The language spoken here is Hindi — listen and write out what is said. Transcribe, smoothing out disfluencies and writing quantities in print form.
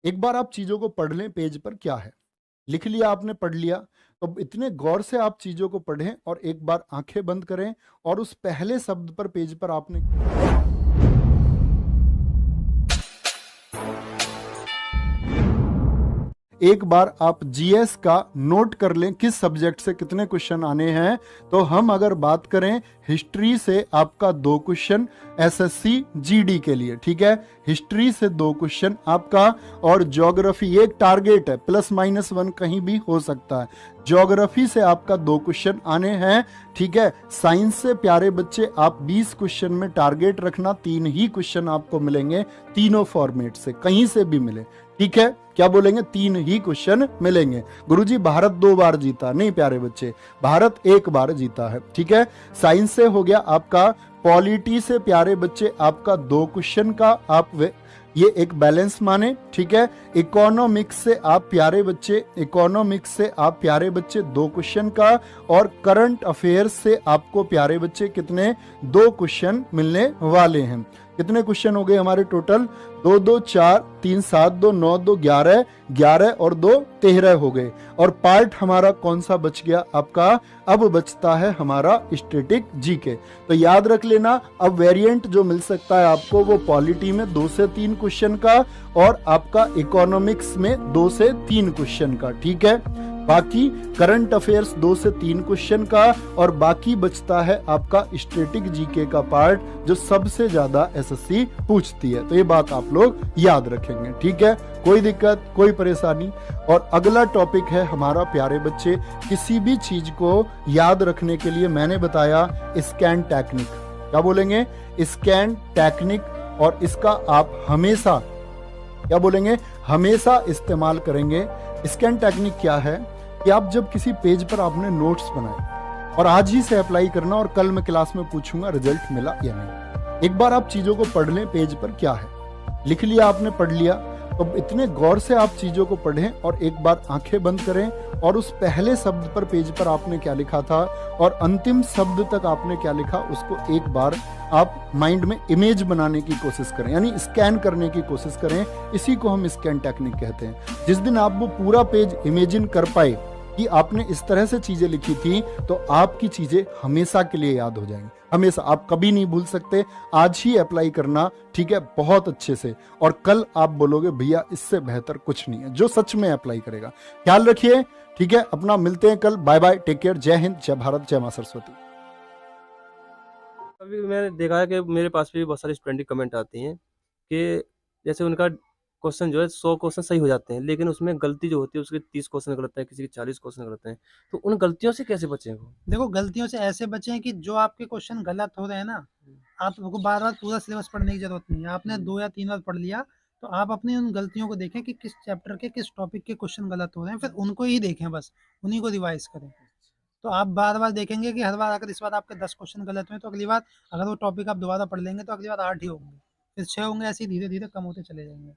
एक बार आप चीजों को पढ़ लें, पेज पर क्या है लिख लिया आपने, पढ़ लिया, तो इतने गौर से आप चीजों को पढ़ें और एक बार आंखें बंद करें और उस पहले शब्द पर पेज पर आपने एक बार आप जीएस का नोट कर लें किस सब्जेक्ट से कितने क्वेश्चन आने हैं। तो हम अगर बात करें हिस्ट्री से आपका 2 क्वेश्चन एसएससी जीडी के लिए, ठीक है, हिस्ट्री से 2 क्वेश्चन आपका, और ज्योग्राफी एक टारगेट है, +-1 कहीं भी हो सकता है। ज्योग्राफी से आपका 2 क्वेश्चन आने हैं, ठीक है। साइंस से प्यारे बच्चे आप 20 क्वेश्चन में टारगेट रखना, 3 ही क्वेश्चन आपको मिलेंगे, तीनों फॉर्मेट से, कहीं से भी मिले, ठीक है। क्या बोलेंगे? 3 ही क्वेश्चन मिलेंगे। गुरुजी भारत 2 बार जीता, नहीं प्यारे बच्चे, भारत 1 बार जीता है, ठीक है। साइंस से हो गया आपका, पॉलिटी से प्यारे बच्चे आपका 2 क्वेश्चन का आप ये एक बैलेंस माने, ठीक है। इकोनॉमिक्स से आप प्यारे बच्चे, इकोनॉमिक्स से आप प्यारे बच्चे 2 क्वेश्चन का, और करंट अफेयर्स से आपको प्यारे बच्चे कितने 2 क्वेश्चन मिलने वाले हैं। कितने क्वेश्चन हो गए हमारे टोटल? 2 2 4 3 7 2 9 2 11, 11 और 2 13 हो गए। और पार्ट हमारा कौन सा बच गया आपका? अब बचता है हमारा स्टैटिक जीके। तो याद रख लेना, अब वेरिएंट जो मिल सकता है आपको वो पॉलिटी में 2 से 3 क्वेश्चन का, और आपका इकोनॉमिक्स में 2 से 3 क्वेश्चन का, ठीक है। बाकी करंट अफेयर्स 2 से 3 क्वेश्चन का, और बाकी बचता है आपका स्टैटिक जीके का पार्ट जो सबसे ज्यादा एसएससी पूछती है। तो ये बात आप लोग याद रखेंगे, ठीक है। कोई दिक्कत, कोई परेशानी? और अगला टॉपिक है हमारा प्यारे बच्चे, किसी भी चीज को याद रखने के लिए मैंने बताया स्कैन टेक्निक। क्या बोलेंगे? Scan technique. और इसका आप हमेशा, क्या बोलेंगे, हमेशा इस्तेमाल करेंगे। स्कैन टेक्निक क्या है कि आप जब किसी पेज पर आपने नोट्स बनाए और आज ही से अप्लाई करना, और कल मैं क्लास में पूछूंगा रिजल्ट मिला या नहीं। एक बार आप चीजों को पढ़ लें, पेज पर क्या है लिख लिया आपने, पढ़ लिया, तो इतने गौर से आप चीजों को पढ़ें और एक बार आंखें बंद करें और उस पहले शब्द पर पेज पर आपने क्या लिखा था और अंतिम शब्द तक आपने क्या लिखा उसको एक बार आप माइंड में इमेज बनाने की कोशिश करें, यानी स्कैन करने की कोशिश करें। इसी को हम स्कैन टेक्निक कहते हैं। जिस दिन आप वो पूरा पेज इमेजिन कर पाए कि आपने इस तरह से चीजें लिखी थी, तो आपकी चीजें हमेशा के लिए याद हो जाएंगी, हमेशा, आप कभी नहीं भूल सकते। आज ही अप्लाई करना, ठीक है, बहुत अच्छे से, और कल आप बोलोगे भैया इससे बेहतर कुछ नहीं है, जो सच में अप्लाई करेगा। ख्याल रखिए, ठीक है अपना, मिलते हैं कल, बाय बाय, टेक केयर, जय हिंद, जय भारत, जय मां सरस्वती। अभी मैंने देखा है कि मेरे पास भी बहुत सारी स्टूडेंट की कमेंट आती हैं कि जैसे उनका क्वेश्चन जो है 100 क्वेश्चन सही हो जाते हैं, लेकिन उसमें गलती जो होती है उसके 30 क्वेश्चन गलत है, किसी के 40 क्वेश्चन गलत हैं। तो उन गलतियों से कैसे बचें वो? देखो, गलतियों से ऐसे बचें कि जो आपके क्वेश्चन गलत हो रहे हैं ना, आपको बार बार पूरा सिलेबस पढ़ने की जरूरत नहीं है। आपने 2 या 3 बार पढ़ लिया, तो आप अपनी उन गलतियों को देखें कि किस चैप्टर के किस टॉपिक के क्वेश्चन गलत हो रहे हैं, फिर उनको ही देखें, बस उन्हीं को रिवाइज करें। तो आप बार बार देखेंगे कि हर बार अगर इस बार आपके 10 क्वेश्चन गलत हुए, तो अगली बार अगर वो टॉपिक आप दोबारा पढ़ लेंगे तो अगली बार 8 ही होंगे, फिर 6 होंगे, ऐसे ही धीरे धीरे कम होते चले जाएंगे।